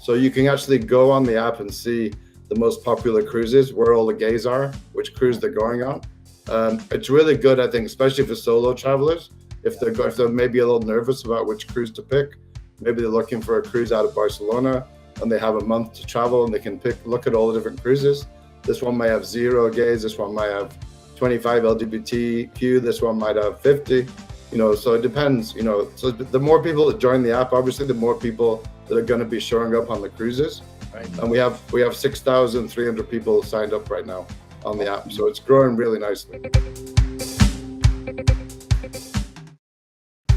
So you can actually go on the app and see the most popular cruises, where all the gays are, which cruise they're going on. It's really good, I think, especially for solo travelers. If they're maybe a little nervous about which cruise to pick, maybe they're looking for a cruise out of Barcelona and they have a month to travel and they can look at all the different cruises. This one might have 0 gays, this one might have 25 LGBTQ, this one might have 50, so it depends, so the more people that join the app, obviously the more people that are going to be showing up on the cruises. Right. And we have 6,300 people signed up right now on the app, so it's growing really nicely.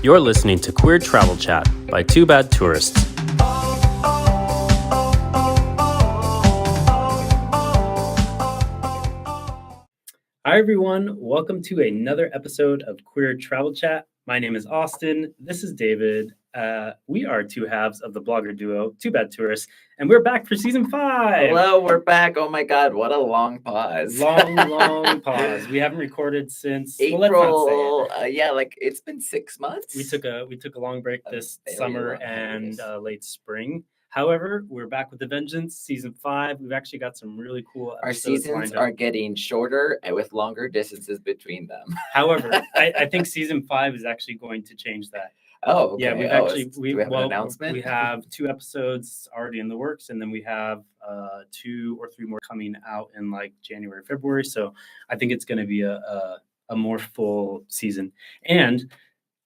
You're listening to Queer Travel Chat by Two Bad Tourists. Hi everyone, welcome to another episode of Queer Travel Chat. My name is Austin, this is David. We are two halves of the blogger duo, Two Bad Tourists, and we're back for season 5. Hello, we're back. Oh my God, what a long pause. Long pause. We haven't recorded since April. Well, let's not say it. It's been 6 months. We took a long break this summer and late spring. However, we're back with a vengeance, season 5. We've actually got some really cool episodes. Our seasons are getting shorter and with longer distances between them. However, I think season 5 is actually going to change that. Oh, okay. Yeah, we have an announcement? We have 2 episodes already in the works, and then we have 2 or 3 more coming out in like January, February. So I think it's going to be a more full season. And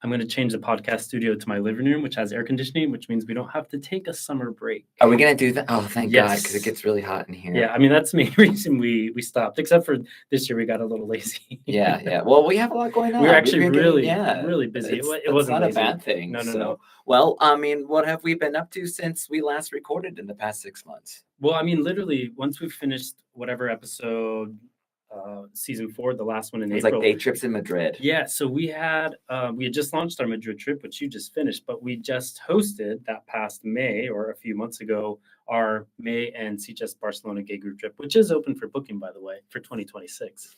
I'm going to change the podcast studio to my living room, which has air conditioning, which means we don't have to take a summer break. Are we going to do that? Oh, thank God, because it gets really hot in here. Yeah, I mean, that's the main reason we stopped, except for this year we got a little lazy. Yeah. Well, we have a lot going on. We were actually really busy. It wasn't not lazy. A bad thing. No. Well, I mean, what have we been up to since we last recorded in the past 6 months? Well, I mean, literally, once we finished whatever episode... season 4, the last one in April. It was like day trips in Madrid. Yeah, so we had just launched our Madrid trip, which you just finished, but we just hosted that past May, or a few months ago, our May and CHS Barcelona gay group trip, which is open for booking, by the way, for 2026.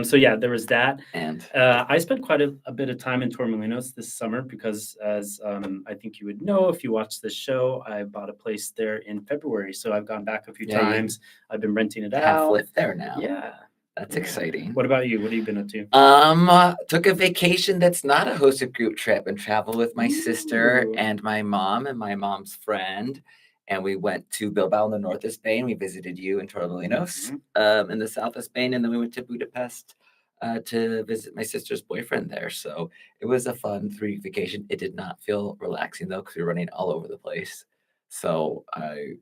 So yeah, there was that. And I spent quite a bit of time in Torremolinos this summer because, as I think you would know if you watch this show, I bought a place there in February. So I've gone back a few times. I've been renting it out. Have lived there now. Yeah. That's exciting. What about you? What have you been up to? Took a vacation that's not a hosted group trip and traveled with my sister and my mom and my mom's friend. And we went to Bilbao in the north of Spain. We visited you in Torremolinos in the south of Spain. And then we went to Budapest to visit my sister's boyfriend there. So it was a fun 3-week vacation. It did not feel relaxing, though, because we were running all over the place. So I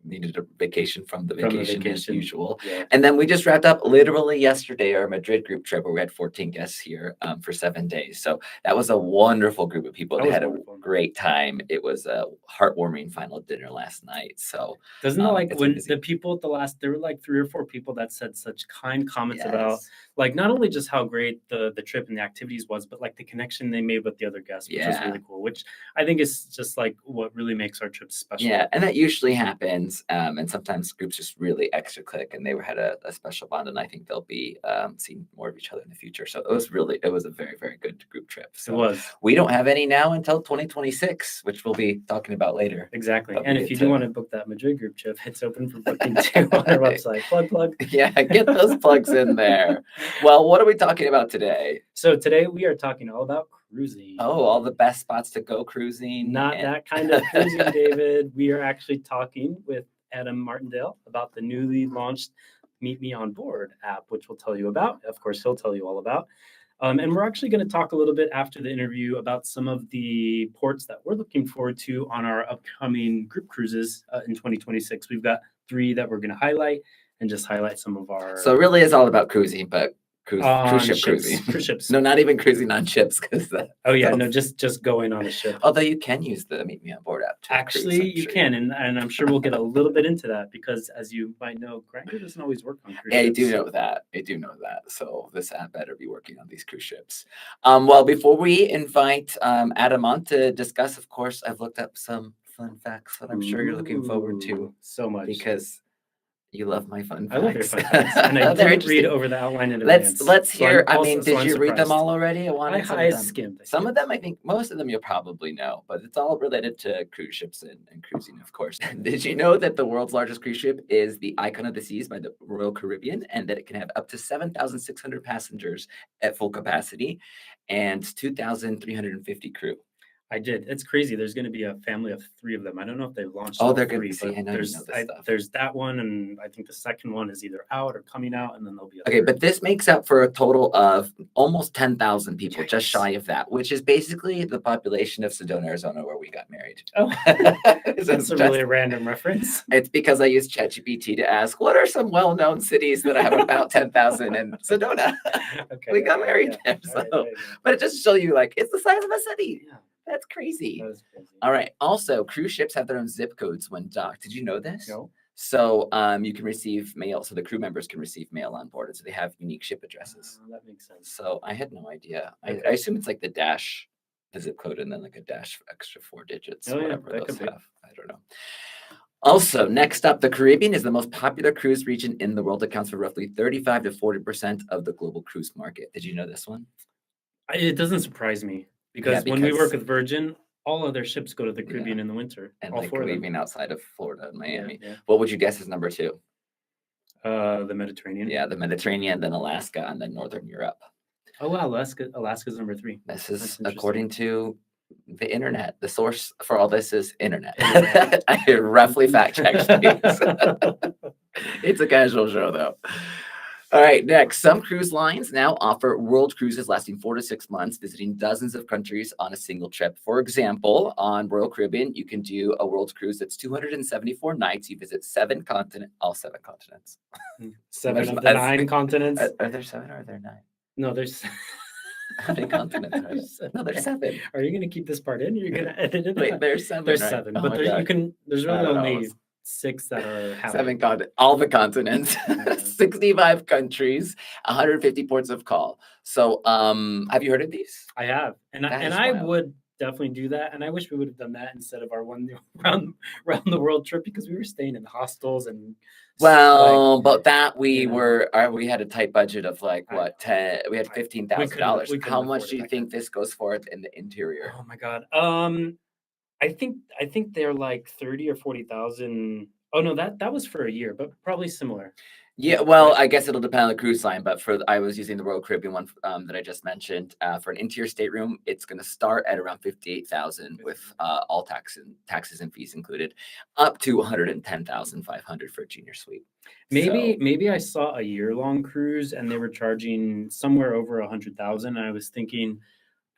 needed a vacation from the vacation as usual. Yeah. And then we just wrapped up literally yesterday our Madrid group trip where we had 14 guests here for 7 days. So that was a wonderful group of people. They had a great time. It was a heartwarming final dinner last night. So doesn't it like when the people at the last, there were like 3 or 4 people that said such kind comments about like not only just how great the trip and the activities was, but like the connection they made with the other guests, which was really cool, which I think is just like what really makes our trips special. Yeah, and that usually happens. And sometimes groups just really extra click, and they had a special bond, and I think they'll be seeing more of each other in the future. So it was a very, very good group trip. So it was. We don't have any now until 2026, which we'll be talking about later. Exactly. And if you do want to book that Madrid group trip, it's open for booking too on our website. Plug. Yeah, get those plugs in there. Well, what are we talking about today? So today we are talking all about cruising. Oh, all the best spots to go cruising. Not that kind of cruising, David. We are actually talking with Adam Martindale about the newly launched MeetMeOnBoard app, which we'll tell you about. Of course, he'll tell you all about. And we're actually going to talk a little bit after the interview about some of the ports that we're looking forward to on our upcoming group cruises in 2026. We've got 3 that we're going to highlight and just highlight some of our... So it really is all about cruising, but cruise ship cruising. Cruise ships. No, not even cruising on ships. Just going on a ship. Although you can use the MeetMeOnBoard app. Actually, you can, and I'm sure we'll get a little bit into that because, as you might know, Grindr doesn't always work on cruise ships. I do know that. So this app better be working on these cruise ships. Well, before we invite Adam on to discuss, of course, I've looked up some fun facts that I'm sure you're looking forward to so much because You love my fun facts. I love your fun facts. And I They're didn't read interesting. over the outline in advance. Let's So I'm hear. I also- mean, so did I'm you read them surprised. all already? I wanted some I of them. skimmed. Some of them, I think, most of them you'll probably know, but it's all related to cruise ships and cruising, of course. Did you know that the world's largest cruise ship is the Icon of the Seas by the Royal Caribbean, and that it can have up to 7,600 passengers at full capacity and 2,350 crew? I did. It's crazy. There's going to be a family of 3 of them. I don't know if they've launched. Oh, all they're gonna 3, see, but I know you there's know this stuff. there's that one, and I think the second one is either out or coming out, and then there'll be a Okay, third. but this makes up for a total of almost 10,000 people, just Yikes. shy of that, which is basically the population of Sedona, Arizona, where we got married. Oh, It's that's a just- really random reference. It's because I used ChatGPT to ask, what are some well-known cities that have about 10,000 in Sedona? Okay, We got okay, married yeah. there, All right, so- all right, But it just to show you, like, it's the size of a city. yeah. That's crazy. That is crazy. All right. Also, cruise ships have their own zip codes when docked. Did you know this? No. So you can receive mail. So the crew members can receive mail on board. So they have unique ship addresses. That makes sense. So I had no idea. Okay. I assume it's like the dash, the zip code, and then like a dash extra 4 digits, Oh, yeah, whatever that those could be. have. I don't know. Also, next up, the Caribbean is the most popular cruise region in the world. Accounts for roughly 35 to 40% of the global cruise market. Did you know this one? It doesn't surprise me because when we because- work with Virgin, all other ships go to the Caribbean in the winter. And all like 4 of them. leaving outside of Florida and Yeah, Miami. yeah. What would you guess is number 2? The Mediterranean. Yeah, the Mediterranean, then Alaska, and then Northern Europe. Oh wow, Alaska's number 3. This That's is interesting. according to the internet. The source for all this is internet. Internet. I roughly fact checked these. It's a casual show, though. All right, next. Some cruise lines now offer world cruises lasting 4 to 6 months, visiting dozens of countries on a single trip. For example, on Royal Caribbean, you can do a world cruise that's 274 nights. You visit all 7 continents. 7 of the As- 9 continents. Are there 7 or are there 9? No, there's. How many continents are there? No, there's 7. Are you gonna keep this part in? Or you're gonna edit it? Wait, out? there's 7. There's right? 7, Oh but my there, you God. can. There's I really don't know. only 6 that are happening. All the continents, Yeah. 65 countries, 150 ports of call. So, have you heard of these? I have, and That is I wild. would definitely do that. And I wish we would have done that instead of our one round the world trip because we were staying in hostels and. Well, but that we you know. were, we had a tight budget of like I- what 10? We had I- we $15,000. couldn't How much afford do it you back think this goes for in the interior? Oh my god. I think they're like 30 or 40,000. Oh no, that was for a year, but probably similar. Yeah, well, I guess it'll depend on the cruise line, but I was using the Royal Caribbean one that I just mentioned. For an interior stateroom, it's going to start at around 58,000 with all taxes and fees included, up to 110,500 for a junior suite. Maybe I saw a year-long cruise and they were charging somewhere over 100,000. And I was thinking,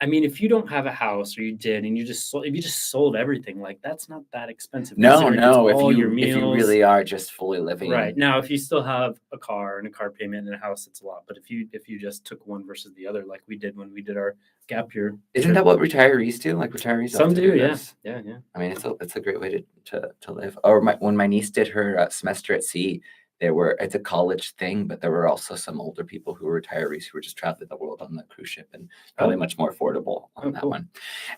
I mean, if you don't have a house or you did, and if you just sold everything, like that's not that expensive. No, considering it's if all you your if you meals. really are just fully living Right now, if you still have a car and a car payment and a house, it's a lot. But if you just took one versus the other, like we did when we did our gap year, Isn't that what retirees do? Like retirees, some often do? Yeah, this. yeah. I mean, it's a great way to live. Or when my niece did her semester at sea, it's a college thing, but there were also some older people who were retirees who were just traveling the world on the cruise ship, and probably much more affordable on that cool. one.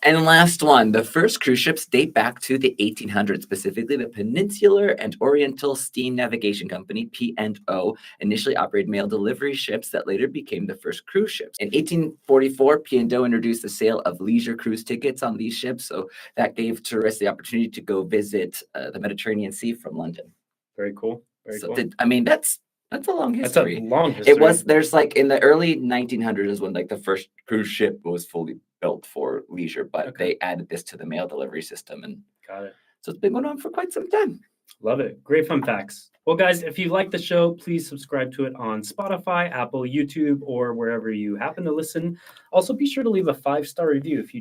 And last one, the first cruise ships date back to the 1800s, specifically the Peninsular and Oriental Steam Navigation Company, P&O, initially operated mail delivery ships that later became the first cruise ships. In 1844, P&O introduced the sale of leisure cruise tickets on these ships, so that gave tourists the opportunity to go visit the Mediterranean Sea from London. Very cool. Very So cool. that's a long That's a history. long history. There's like in the early 1900s is when like the first cruise ship was fully built for leisure, but Okay. they added this to the mail delivery system, and Got it. so it's been going on for quite some time. Love it. Great fun facts. Well, guys, if you like the show, please subscribe to it on Spotify, Apple, YouTube, or wherever you happen to listen. Also, be sure to leave a 5-star review if you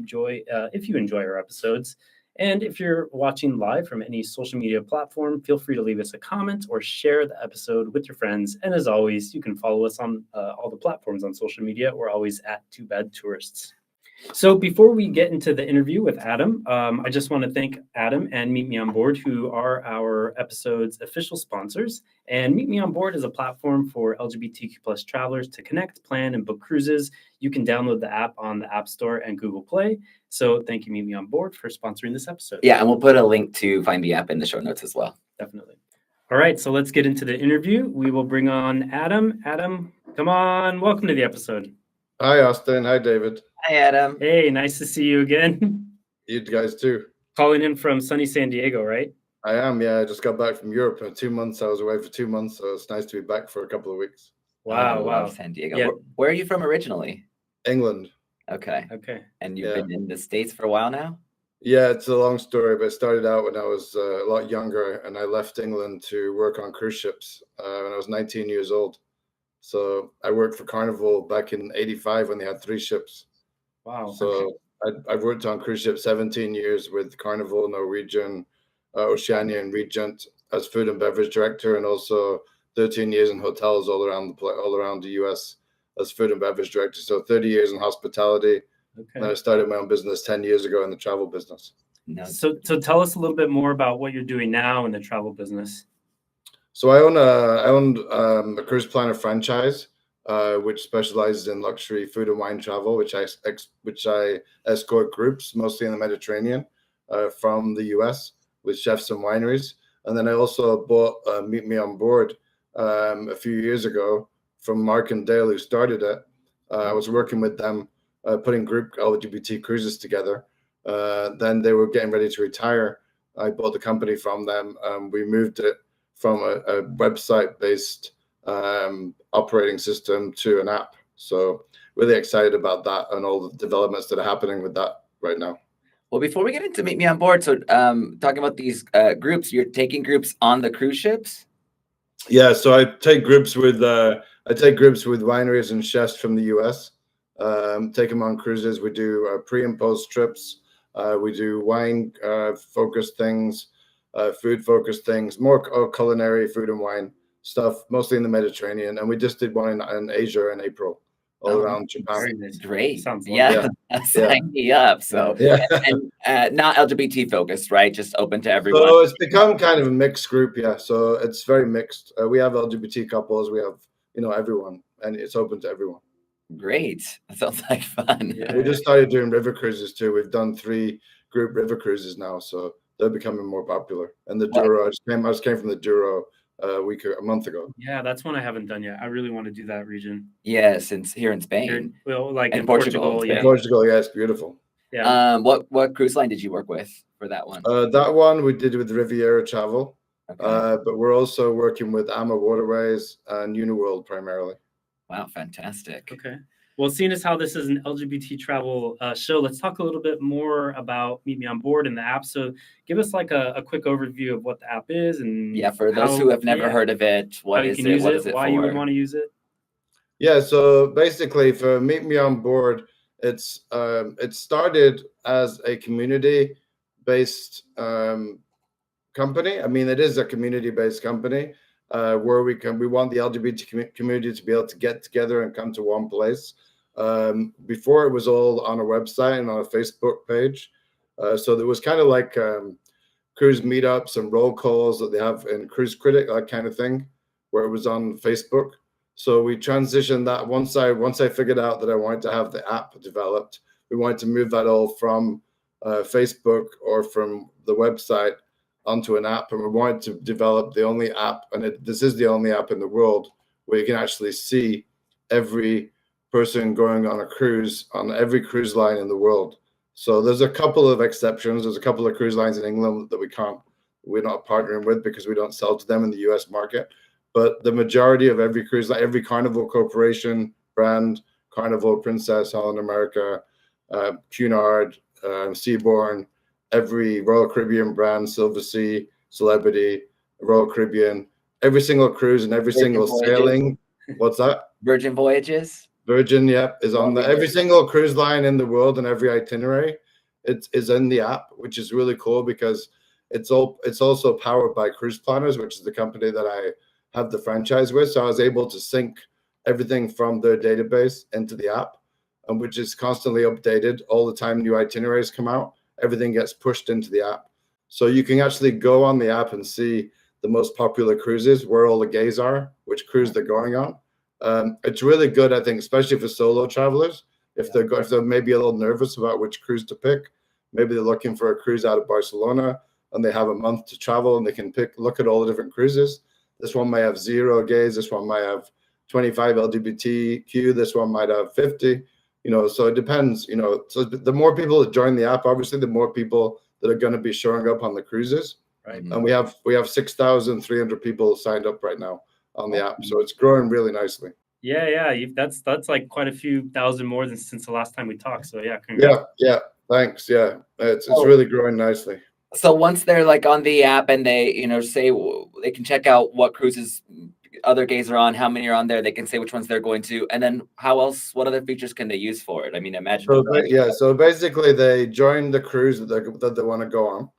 enjoy our episodes. And if you're watching live from any social media platform, feel free to leave us a comment or share the episode with your friends. And as always, you can follow us on all the platforms on social media. We're always at Too Bad Tourists. So before we get into the interview with Adam, I just want to thank Adam and Meet Me On Board, who are our episode's official sponsors. And Meet Me On Board is a platform for LGBTQ plus travelers to connect, plan, and book cruises. You can download the app on the App Store and Google Play. So thank you, Meet Me On Board, for sponsoring this episode. Yeah, and we'll put a link to find the app in the show notes as well. Definitely. All right, so let's get into the interview. We will bring on Adam. Adam, come on. Welcome to the episode. Hi, Austin. Hi, David. Hi, Adam. Hey, nice to see you again. You guys too. Calling in from sunny San Diego, right? I am. Yeah, I just got back from Europe in 2 months. I was away for 2 months, so it's nice to be back for a couple of weeks. Wow, I wow. love San Diego. Yeah. Where are you from originally? England. Okay. And you've been in the States for a while now? Yeah, it's a long story, but it started out when I was a lot younger, and I left England to work on cruise ships when I was 19 years old. So I worked for Carnival back in '85 when they had 3 ships. Wow. So I've worked on cruise ships 17 years with Carnival, Norwegian, Oceania, and Regent as food and beverage director, and also 13 years in hotels all around the US as food and beverage director. So 30 years in hospitality. And I started my own business 10 years ago in the travel business. So tell us a little bit more about what you're doing now in the travel business. So I own a cruise planner franchise, which specializes in luxury food and wine travel, which I escort groups mostly in the Mediterranean from the US with chefs and wineries. And then I also bought MeetMeOnBoard a few years ago from Martindale, who started it. I was working with them, putting group LGBT cruises together. Then they were getting ready to retire. I bought the company from them. We moved it from a website-based operating system to an app. So really excited about that and all the developments that are happening with that right now. Well, before we get into Meet Me on Board, so talking about these groups, you're taking groups on the cruise ships? Yeah, so I take groups with wineries and chefs from the US. Take them on cruises. We do pre and post trips. We do wine focused things, food focused things, more culinary food and wine stuff, mostly in the Mediterranean. And we just did one in Asia in April, all around Japan. Great. Sounds Sign me up. So and not LGBT focused, right? Just open to everyone. So it's become kind of a mixed group, yeah. So it's very mixed. We have LGBT couples, we have everyone, and it's open to everyone. Great. That sounds like fun. Yeah. We just started doing river cruises too. We've done 3 group river cruises now, so they're becoming more popular. And the Douro, I just came from the Douro a month ago. Yeah, that's one I haven't done yet. I really want to do that region. Yeah, since here in Spain. In Portugal. Yeah. In Portugal, yeah, it's beautiful. Yeah. What cruise line did you work with for that one? That one we did with Riviera Travel, Okay. but we're also working with AMA Waterways and Uniworld primarily. Wow, fantastic. Okay. Well, seeing as how this is an LGBT travel show, let's talk a little bit more about Meet Me on Board and the app. So give us like a quick overview of what the app is. And for those who have never heard of it, what is it? What is it why for? you would want to use it? Yeah, so basically for Meet Me on Board, it started as a community-based company. I mean, it is a community-based company where we want the LGBT community to be able to get together and come to one place. Before it was all on a website and on a Facebook page. So there was kind of like cruise meetups and roll calls that they have in Cruise Critic, that kind of thing, where it was on Facebook. So we transitioned that once I figured out that I wanted to have the app developed, we wanted to move that all from Facebook or from the website onto an app, and we wanted to develop the only app, and this is the only app in the world where you can actually see every person going on a cruise on every cruise line in the world. So there's a couple of exceptions. There's a couple of cruise lines in England that we're not partnering with because we don't sell to them in the US market. But the majority of every cruise line, every Carnival Corporation brand, Carnival, Princess, Holland America, Cunard, Seabourn, every Royal Caribbean brand, Silversea, Celebrity, Royal Caribbean, every single cruise and every single sailing. What's that? Virgin Voyages? Virgin, is on every single cruise line in the world and every itinerary. It is in the app, which is really cool because it's also powered by Cruise Planners, which is the company that I have the franchise with. So I was able to sync everything from their database into the app, and which is constantly updated all the time. New itineraries come out, everything gets pushed into the app. So you can actually go on the app and see the most popular cruises, where all the gays are, which cruise they're going on. It's really good, I think, especially for solo travelers. If they're maybe a little nervous about which cruise to pick, maybe they're looking for a cruise out of Barcelona, and they have a month to travel, and they can look at all the different cruises. This one may have 0 gays. This one might have 25 LGBTQ. This one might have 50. So it depends. So the more people that join the app, obviously, the more people that are going to be showing up on the cruises. Right. And we have 6,300 people signed up right now on the app, so it's growing really nicely. Yeah. That's like quite a few thousand more than since the last time we talked. So yeah, congrats. Yeah. Thanks. Yeah, it's really growing nicely. So once they're like on the app and they, say they can check out what cruises other gays are on, how many are on there, they can say which ones they're going to, and then what other features can they use for it? I mean, imagine. So basically they join the cruise that they want to go on.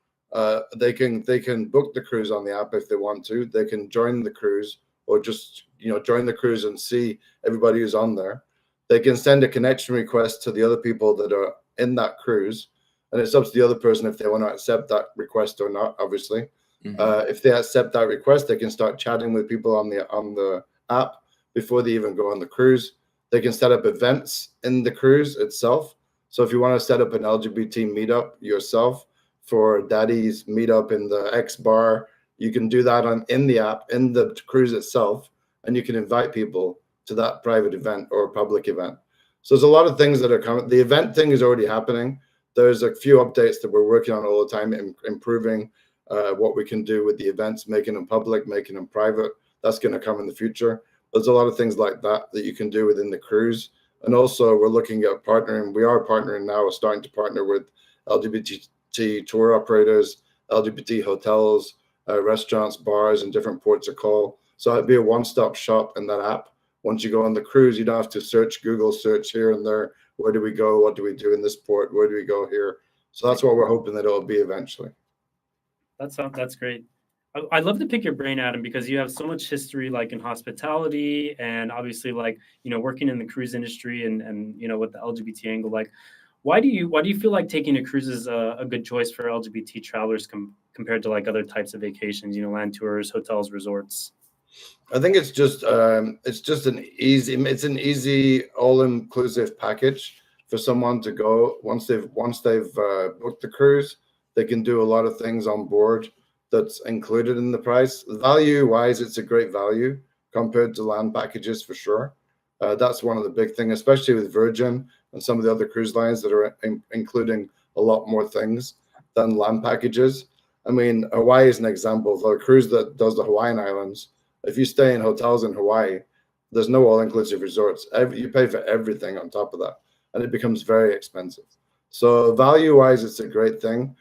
They can book the cruise on the app if they want to. They can join the cruise, or just join the cruise and see everybody who's on there. They can send a connection request to the other people that are in that cruise, and it's up to the other person if they want to accept that request or not, obviously. If they accept that request, they can start chatting with people on the app before they even go on the cruise. They can set up events in the cruise itself. So if you want to set up an LGBT meetup yourself for Daddy's meetup in the X bar, you can do that in the app, in the cruise itself, and you can invite people to that private event or public event. So there's a lot of things that are coming. The event thing is already happening. There's a few updates that we're working on all the time, improving what we can do with the events, making them public, making them private. That's going to come in the future. There's a lot of things like that you can do within the cruise. And also we're looking at partnering. We are partnering now. We're starting to partner with LGBT tour operators, LGBT hotels, restaurants, bars, and different ports of call. So it'd be a one-stop shop in that app. Once you go on the cruise, you don't have to Google search here and there. Where do we go? What do we do in this port? Where do we go here? So that's what we're hoping that it'll be eventually. That's great. I love to pick your brain, Adam, because you have so much history, like in hospitality, and obviously, like working in the cruise industry, and with the LGBT angle. Like, why do you feel like taking a cruise is a good choice for LGBT travelers compared to like other types of vacations? Land tours, hotels, resorts. I think it's just an easy all-inclusive package for someone to go. Once they've booked the cruise, they can do a lot of things on board that's included in the price. Value-wise, it's a great value compared to land packages for sure. That's one of the big things, especially with Virgin and some of the other cruise lines that are including a lot more things than land packages. I mean, Hawaii is an example. The cruise that does the Hawaiian Islands, if you stay in hotels in Hawaii, there's no all-inclusive resorts. You pay for everything on top of that, and it becomes very expensive. So value-wise, it's a great thing.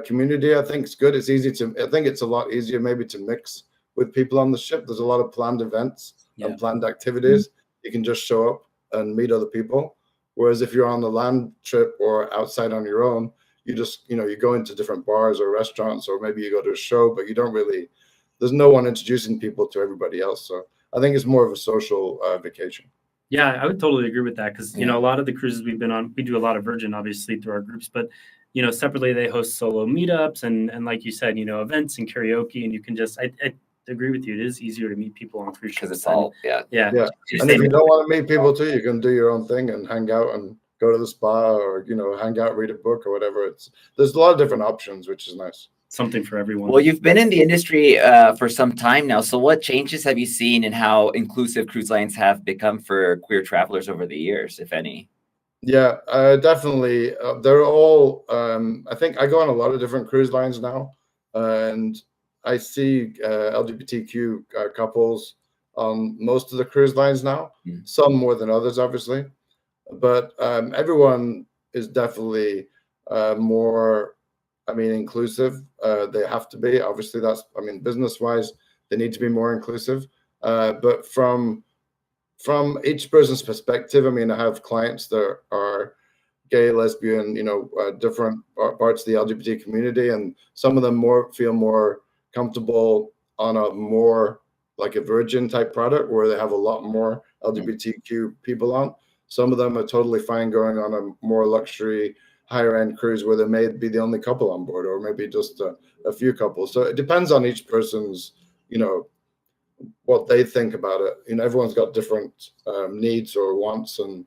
Community, I think, is good. I think it's a lot easier maybe to mix with people on the ship. There's a lot of planned events and planned activities. You can just show up and meet other people. Whereas if you're on the land trip or outside on your own, you just, you go into different bars or restaurants, or maybe you go to a show, but you don't really, there's no one introducing people to everybody else. So I think it's more of a social vacation. Yeah, I would totally agree with that, because, a lot of the cruises we've been on, we do a lot of Virgin, obviously, through our groups, but, separately they host solo meetups and like you said, events and karaoke, and you can just, I agree with you. It is easier to meet people on cruise ships. Because it's all, And if you don't want to meet people too, you can do your own thing and hang out and go to the spa, or, hang out, read a book or whatever. There's a lot of different options, which is nice. Something for everyone. Well, you've been in the industry for some time now. So what changes have you seen in how inclusive cruise lines have become for queer travelers over the years, if any? Yeah, definitely. They're all, I think I go on a lot of different cruise lines now, and I see LGBTQ couples on most of the cruise lines now, some more than others, obviously. But everyone is definitely more, inclusive. They have to be. Obviously, business-wise, they need to be more inclusive. But from each person's perspective, I have clients that are gay, lesbian, different parts of the LGBT community, and some of them feel more comfortable on a more like a Virgin type product where they have a lot more LGBTQ people on. Some of them are totally fine going on a more luxury, higher end cruise where they may be the only couple on board, or maybe just a few couples. So it depends on each person's, what they think about it. Everyone's got different needs or wants and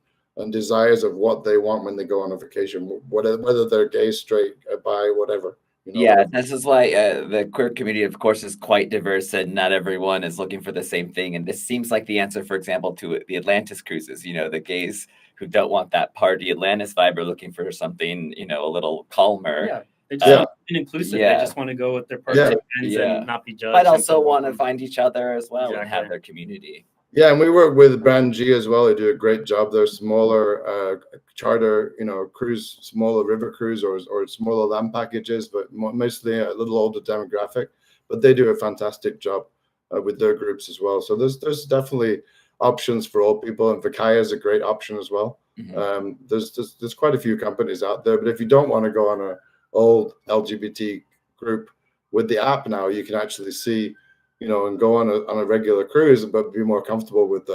desires of what they want when they go on a vacation, whether they're gay, straight, bi, whatever. Yeah, this is why the queer community, of course, is quite diverse, and not everyone is looking for the same thing. And this seems like the answer, for example, to the Atlantis cruises. The gays who don't want that party Atlantis vibe are looking for something, a little calmer. Yeah, they just want to be inclusive. Yeah. They just want to go with their participants and not be judged. But also want to find each other as well and have their community. Yeah, and we work with Brand G as well. They do a great job. They're smaller charter, cruise, smaller river cruise or smaller land packages, but mostly a little older demographic. But they do a fantastic job with their groups as well. So there's definitely options for all people, and Vakaya is a great option as well. Mm-hmm. There's quite a few companies out there, but if you don't want to go on an old LGBT group with the app now, you can actually see, and go on a regular cruise, but be more comfortable with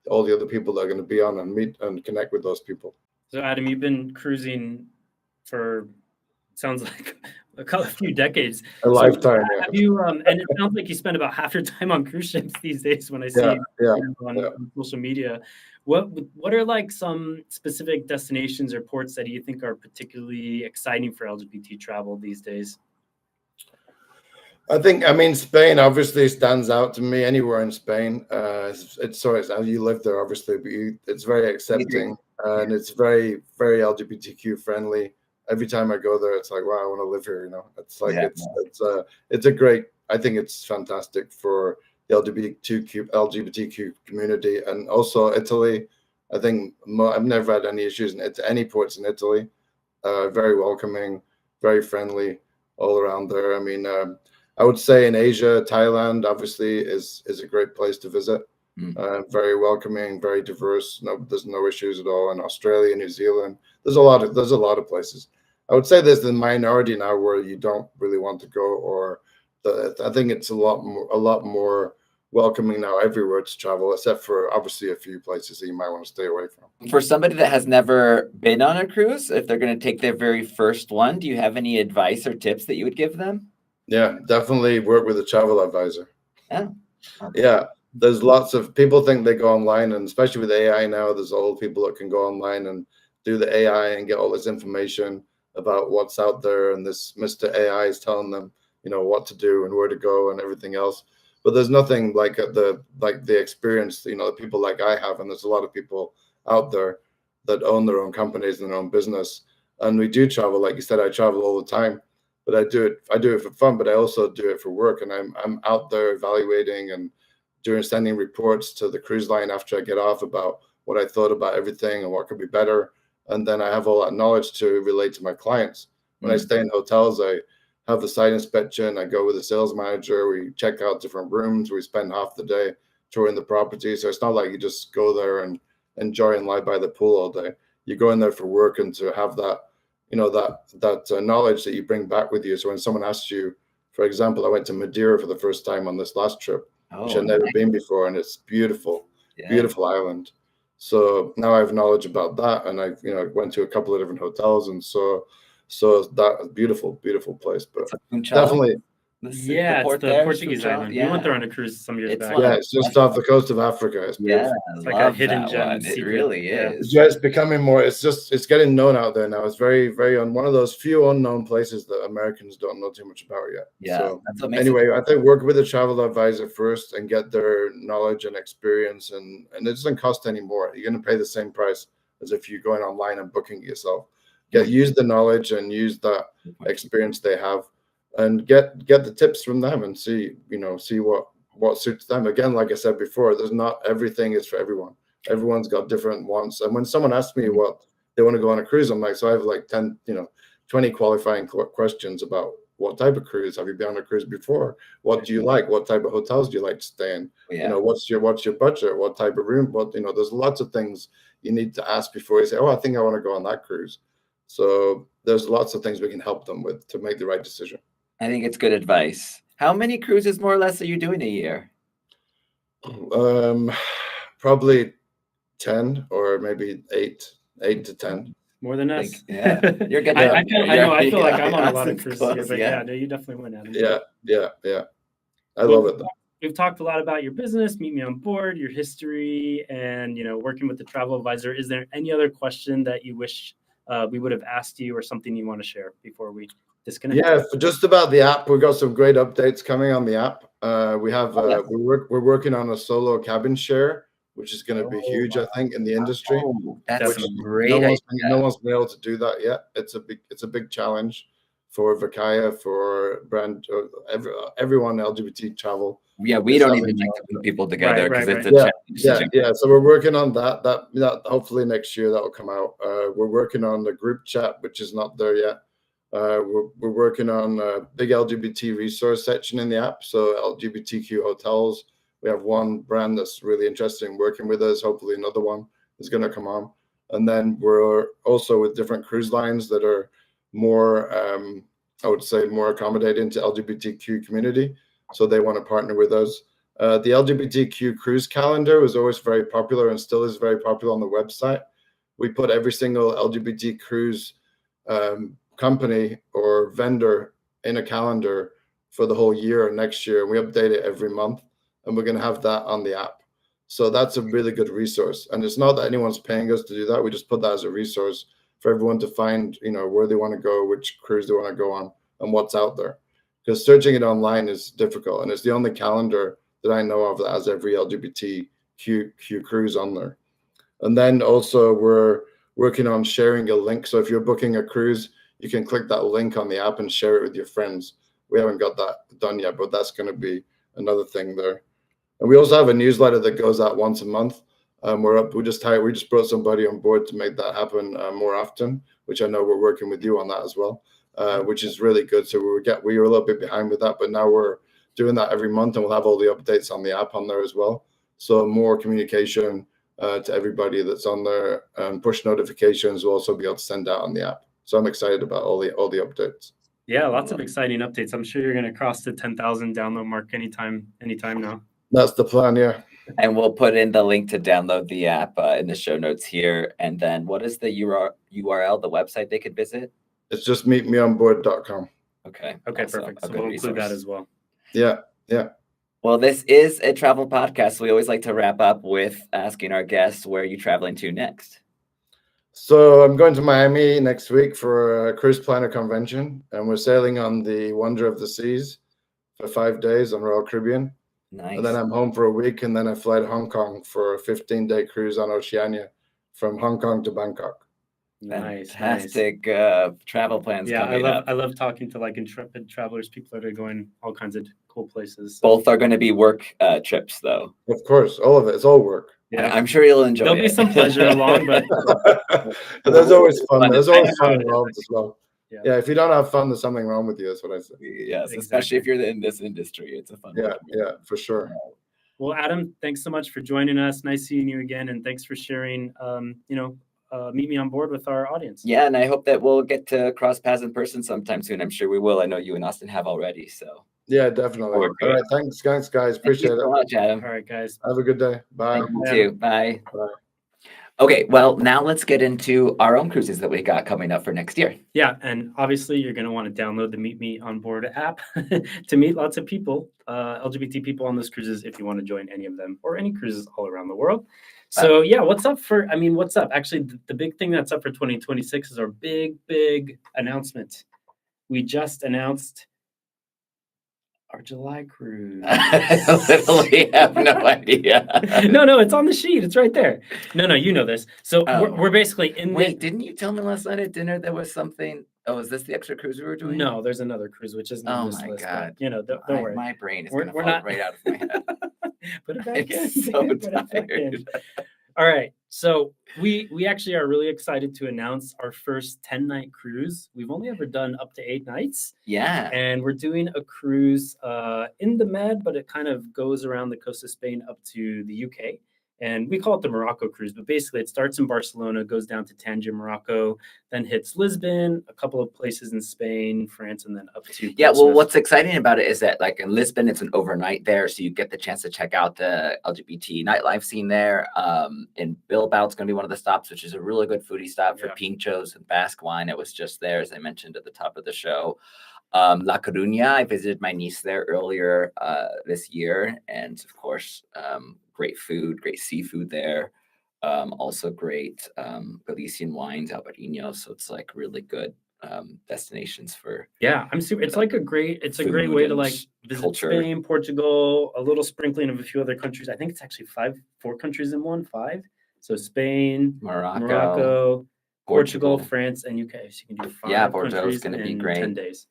all the other people that are going to be on and meet and connect with those people. So Adam, you've been cruising for, sounds like a few decades. A lifetime. Have you? And it sounds like you spend about half your time on cruise ships these days. When I see on social media, what are like some specific destinations or ports that you think are particularly exciting for LGBT travel these days? I mean, Spain obviously stands out to me. Anywhere in Spain, it's you live there, obviously, but it's very accepting and it's very, very LGBTQ friendly. Every time I go there, it's like, wow, I want to live here. It's like it's a great. I think it's fantastic for the LGBTQ community, and also Italy. I think I've never had any issues in any ports in Italy. Very welcoming, very friendly, all around there. I mean. I would say in Asia, Thailand obviously is a great place to visit. Very welcoming, very diverse. There's no issues at all. In Australia, New Zealand, there's a lot of places. I would say there's the minority now where you don't really want to go, I think it's a lot more welcoming now everywhere to travel, except for obviously a few places that you might want to stay away from. For somebody that has never been on a cruise, if they're going to take their very first one, do you have any advice or tips that you would give them? Yeah, definitely work with a travel advisor. Yeah. Yeah, there's lots of people think they go online, and especially with AI now, there's old people that can go online and do the AI and get all this information about what's out there. And this Mr. AI is telling them, what to do and where to go and everything else. But there's nothing like the experience, the people like I have. And there's a lot of people out there that own their own companies and their own business. And we do travel. Like you said, I travel all the time. But I do it for fun, but I also do it for work. And I'm out there evaluating and sending reports to the cruise line after I get off about what I thought about everything and what could be better. And then I have all that knowledge to relate to my clients. When I stay in hotels, I have the site inspection. I go with a sales manager. We check out different rooms. We spend half the day touring the property. So it's not like you just go there and enjoy and lie by the pool all day. You go in there for work and to have that knowledge that you bring back with you. So when someone asks you, for example, I went to Madeira for the first time on this last trip, which I'd never been before, and it's beautiful, beautiful island. So now I have knowledge about that, and I went to a couple of different hotels, and so that beautiful place. But definitely. It's the Portuguese island. We went there on a cruise some years back. Yeah, it's just off the coast of Africa. It's beautiful. It's like a hidden gem. It really is. Yeah, it's becoming more. It's getting known out there now. It's very, very on one of those few unknown places that Americans don't know too much about yet. Yeah. So anyway, I think work with a travel advisor first and get their knowledge and experience, and it doesn't cost any more. You're going to pay the same price as if you're going online and booking it yourself. Use the knowledge and use that experience they have. And get the tips from them and see what suits them. Again, like I said before, there's not everything is for everyone. Everyone's got different wants. And when someone asks me what they want to go on a cruise, I'm like, so I have like 10, 20 qualifying questions about what type of cruise. Have you been on a cruise before? What do you like? What type of hotels do you like to stay in? What's your budget? What type of room? There's lots of things you need to ask before you say, oh, I think I want to go on that cruise. So there's lots of things we can help them with to make the right decision. I think it's good advice. How many cruises more or less are you doing a year? Probably 10 or maybe 8 to 10. More than us. Yeah, you're good. I feel like I'm on a lot of cruises, but you definitely win, Adam. Yeah. I love it though. We've talked a lot about your business, Meet Me on Board, your history, and working with the travel advisor. Is there any other question that you wish we would have asked you, or something you want to share before we disconnect. Yeah, for just about the app, we've got some great updates coming on the app. We're working on a solo cabin share, which is going to be huge, I think, in the industry. Oh, that's Definitely. a great idea. No one's been able to do that yet. It's a big challenge for Vakaya, for brand, everyone LGBT travel. Yeah, we don't even like to put people together because it's a challenge. Yeah. So we're working on that. That hopefully next year that will come out. We're working on the group chat, which is not there yet. We're working on a big LGBT resource section in the app. So LGBTQ hotels. We have one brand that's really interested in working with us. Hopefully another one is going to come on. And then we're also with different cruise lines that are more, I would say, more accommodating to LGBTQ community. So they want to partner with us. The LGBTQ cruise calendar was always very popular and still is very popular on the website. We put every single LGBT cruise company or vendor in a calendar for the whole year or next year. And we update it every month, and we're going to have that on the app. So that's a really good resource. And it's not that anyone's paying us to do that. We just put that as a resource for everyone to find, where they want to go, which cruise they want to go on, and what's out there. Because searching it online is difficult. And it's the only calendar that I know of that has every LGBTQ cruise on there. And then also we're working on sharing a link. So if you're booking a cruise, you can click that link on the app and share it with your friends. We haven't got that done yet, but that's going to be another thing there. And we also have a newsletter that goes out once a month. We just brought somebody on board to make that happen more often, which I know we're working with you on that as well, which is really good. So we were a little bit behind with that, but now we're doing that every month, and we'll have all the updates on the app on there as well. So more communication to everybody that's on there, and push notifications will also be able to send out on the app. So I'm excited about all the updates. Yeah, lots of exciting updates. I'm sure you're going to cross the 10,000 download mark anytime now. That's the plan, yeah. And we'll put in the link to download the app in the show notes here. And then what is the URL, the website they could visit? It's just meetmeonboard.com. Okay, Also perfect. So we'll include that as well. Yeah. Well, this is a travel podcast. We always like to wrap up with asking our guests, where are you traveling to next? So I'm going to Miami next week for a cruise planner convention, and we're sailing on the Wonder of the Seas for 5 days on Royal Caribbean. Nice. And then I'm home for a week, and then I fly to Hong Kong for a 15-day cruise on Oceania from Hong Kong to Bangkok. Fantastic travel plans. Yeah, coming up. I love talking to intrepid travelers, people that are going all kinds of cool places. Both are going to be work trips, though. Of course, all of it. It's all work. Yeah, I'm sure you'll enjoy There'll it. be some pleasure along, but there's always fun. There's always fun involved as well. Yeah, if you don't have fun, there's something wrong with you. That's what I say. Yes, Exactly. Especially if you're in this industry. It's a fun one. Yeah, for sure. Well, Adam, thanks so much for joining us. Nice seeing you again, and thanks for sharing, Meet Me on Board with our audience. Yeah, and I hope that we'll get to cross paths in person sometime soon. I'm sure we will. I know you and Austin have already. So yeah, definitely. All right, thanks, guys. Appreciate it. Thank you so much, Adam. All right, guys. Have a good day. Bye. You too. Bye. Bye. Okay, well, now let's get into our own cruises that we got coming up for next year. Yeah, and obviously you're going to want to download the Meet Me on Board app to meet lots of people, LGBT people on those cruises if you want to join any of them or any cruises all around the world. So yeah, what's up? Actually, the big thing that's up for 2026 is our big announcement. We just announced our July cruise. I literally have no idea. No, it's on the sheet. It's right there. No, you know this. So we're basically in. Wait, didn't you tell me last night at dinner there was something? Oh, is this the extra cruise we were doing? No, there's another cruise which isn't on this list. God! But, don't worry. My brain is We're going to fall not right out of my head. Put it back in. So Put it back in. tired. All right. So we actually are really excited to announce our first 10-night cruise. We've only ever done up to 8 nights. Yeah. And we're doing a cruise in the Med, but it kind of goes around the coast of Spain up to the UK. And we call it the Morocco cruise, but basically it starts in Barcelona, goes down to Tangier, Morocco, then hits Lisbon, a couple of places in Spain, France, and then up to Yeah, well, Portsmouth. what's exciting about it is that, like in Lisbon, it's an overnight there, so you get the chance to check out the LGBT nightlife scene there. In Bilbao, it's going to be one of the stops, which is a really good foodie stop for pinchos and Basque wine. It was just there, as I mentioned at the top of the show. La Coruña, I visited my niece there earlier this year, and of course, great food, great seafood there. Also great Galician wines, Albarino. So it's like really good destinations for. Yeah, I'm super. It's like a great food way to and like visit culture. Spain, Portugal, a little sprinkling of a few other countries. I think it's actually 4 countries in one, 5. So Spain, Morocco, Portugal, France, and UK. So you can do 5 Portugal's countries going to be in great. 10 days.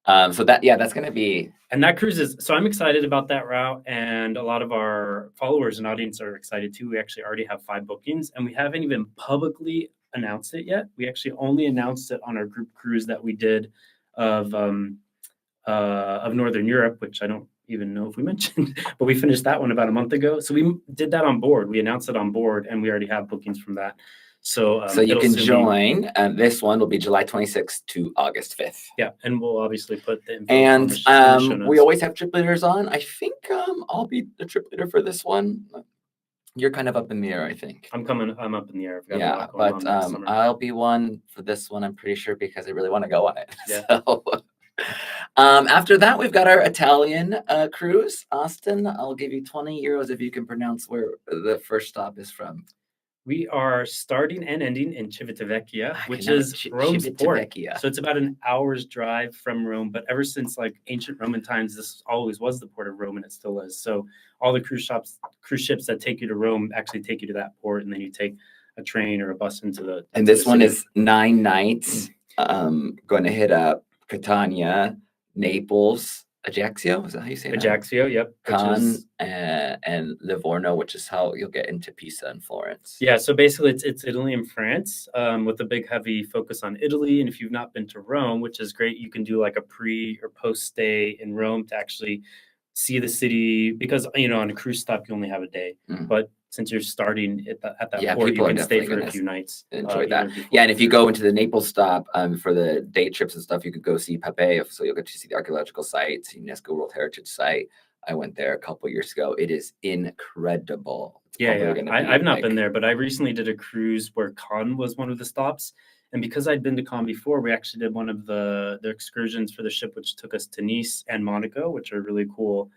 So that's going to be. And that cruise is, so I'm excited about that route. And a lot of our followers and audience are excited too. We actually already have 5 bookings and we haven't even publicly announced it yet. We actually only announced it on our group cruise that we did of Northern Europe, which I don't even know if we mentioned, but we finished that one about a month ago. So we did that on board. We announced it on board and we already have bookings from that. So you can join. This one will be July 26th to August 5th. Yeah, and we'll obviously put the info and in the show notes. We always have trip leaders on. I think I'll be the trip leader for this one. You're kind of up in the air, I think. I'm up in the air. I've got a lot going on next summer. I'll be one for this one, I'm pretty sure, because I really want to go on it. Yeah. So, after that, we've got our Italian cruise. Austin, I'll give you 20 euros if you can pronounce where the first stop is from. We are starting and ending in Civitavecchia, which is Rome's port. So it's about an hour's drive from Rome. But ever since like ancient Roman times, this always was the port of Rome, and it still is. So all the cruise ships that take you to Rome actually take you to that port, and then you take a train or a bus into the. And this one is 9 nights. Going to hit up Catania, Naples, Ajaccio, is that how you say that? Ajaccio, yep. Cannes and Livorno, which is how you'll get into Pisa and Florence. Yeah, so basically it's Italy and France with a big heavy focus on Italy. And if you've not been to Rome, which is great, you can do like a pre or post stay in Rome to actually see the city, because on a cruise stop you only have a day. But since you're starting at that port, you can stay for a few nights. Enjoy that. Yeah, and if you go into the Naples stop for the day trips and stuff, you could go see Pompeii. So you'll get to see the archaeological sites, UNESCO World Heritage Site. I went there a couple years ago. It is incredible. I've not been there, but I recently did a cruise where Cannes was one of the stops. And because I'd been to Cannes before, we actually did one of the excursions for the ship, which took us to Nice and Monaco, which are really cool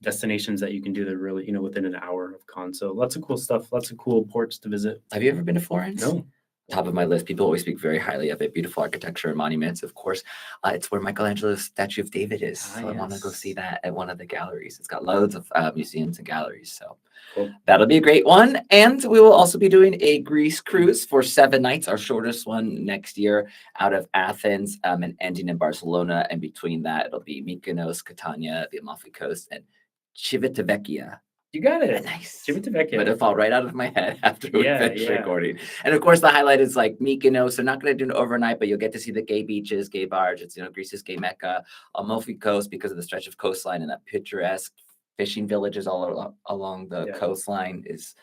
destinations that you can do that really, within an hour of Cannes. So lots of cool stuff, lots of cool ports to visit. Have you ever been to Florence? No. Top of my list. People always speak very highly of it. Beautiful architecture and monuments, of course. It's where Michelangelo's statue of David is. So I want to go see that at one of the galleries. It's got loads of museums and galleries. So cool. That'll be a great one. And we will also be doing a Greece cruise for 7 nights, our shortest one next year, out of Athens and ending in Barcelona. And between that, it'll be Mykonos, Catania, the Amalfi Coast, and Civitavecchia. You got it. Nice. Civitavecchia. But it fall right out of my head after we finish recording. And of course, the highlight is like Mykonos. They're not going to do an overnight, but you'll get to see the gay beaches, gay barge. It's Greece's gay mecca. Amalfi Coast, because of the stretch of coastline and that picturesque fishing villages all along the coastline, is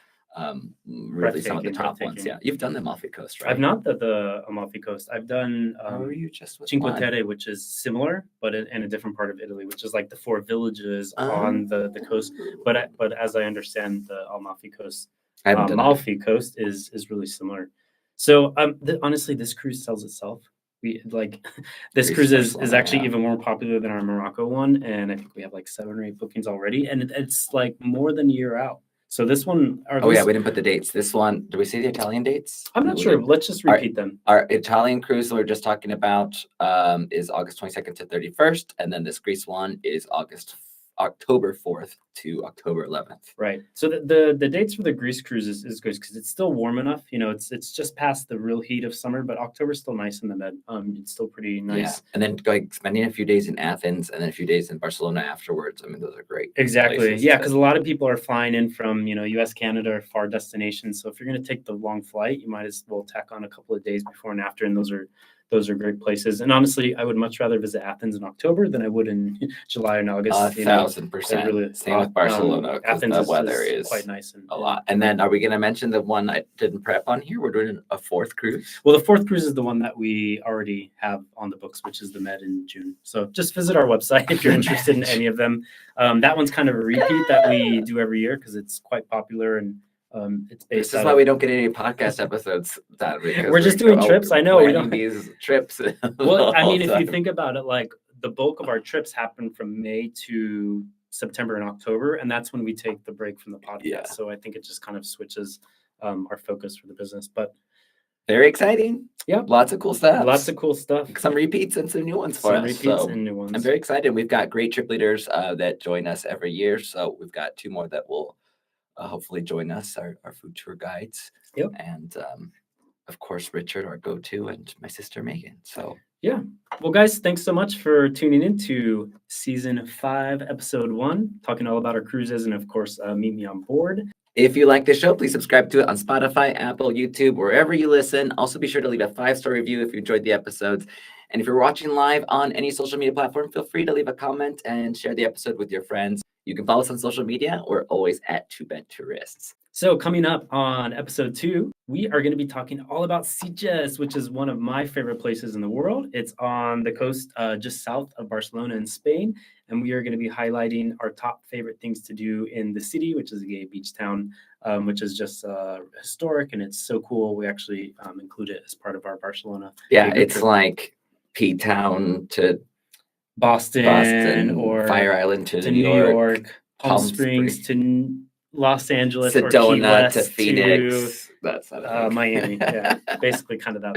really some of the top ones. Yeah, you've done the Amalfi Coast, right? I've not done the Amalfi Coast. I've done Cinque Terre, which is similar, but in a different part of Italy, which is like the 4 villages on the coast. But as I understand, the Amalfi Coast, is really similar. So honestly, this cruise sells itself. This cruise is actually even more popular than our Morocco one, and I think we have like 7 or 8 bookings already, and it's like more than a year out. So this one... we didn't put the dates. This one, did we say the Italian dates? I'm not sure. Let's just repeat them. Our Italian cruise we were just talking about is August 22nd to 31st. And then this Greece one is October 4th to October 11th. Right. So the dates for the Greece cruise is good because it's still warm enough. It's just past the real heat of summer, but October's still nice in the med. It's still pretty nice. Yeah. And then spending a few days in Athens and then a few days in Barcelona afterwards. I mean, those are great. Exactly. Yeah, because a lot of people are flying in from, US, Canada, or far destinations. So if you're going to take the long flight, you might as well tack on a couple of days before and after. And those are great places. And honestly, I would much rather visit Athens in October than I would in July and August. 1,000%. Really, same with Barcelona. Athens, the weather is quite nice. And a lot. And then are we going to mention the one I didn't prep on here? We're doing a 4th cruise. Well, the 4th cruise is the one that we already have on the books, which is the Med in June. So just visit our website if you're interested in any of them. That one's kind of a repeat that we do every year because it's quite popular and it's based. This is why we don't get any podcast episodes done. We're just doing trips. I know we don't these trips. Well, I mean, if you think about it, like the bulk of our trips happen from May to September and October, and that's when we take the break from the podcast. Yeah. So I think it just kind of switches our focus for the business. But Very exciting. Yep. Lots of cool stuff. Lots of cool stuff. Some repeats and some new ones for Some us. repeats So and new ones. I'm very excited. We've got great trip leaders that join us every year. So we've got 2 more that will hopefully join us, our food tour guides. Yep. And of course, Richard, our go-to, and my sister Megan. So yeah. Well, guys, thanks so much for tuning in to season 5, episode 1, talking all about our cruises and, of course, Meet Me on Board. if you like the show, please subscribe to it on Spotify, Apple, YouTube, wherever you listen. Also, be sure to leave a 5-star review if you enjoyed the episodes. And if you're watching live on any social media platform, feel free to leave a comment and share the episode with your friends. You can follow us on social media. We're always at 2 Bent Tourists. So coming up on episode 2, we are going to be talking all about Sitges, which is one of my favorite places in the world. It's on the coast just south of Barcelona in Spain. And we are going to be highlighting our top favorite things to do in the city, which is a gay beach town, which is just historic. And it's so cool. We actually include it as part of our Barcelona. Yeah, gay it's trip. like P-Town to Boston or Fire Island to New York, Palm Springs to Los Angeles, or Key Sedona West to Phoenix. That's Miami. Yeah, basically kind of that.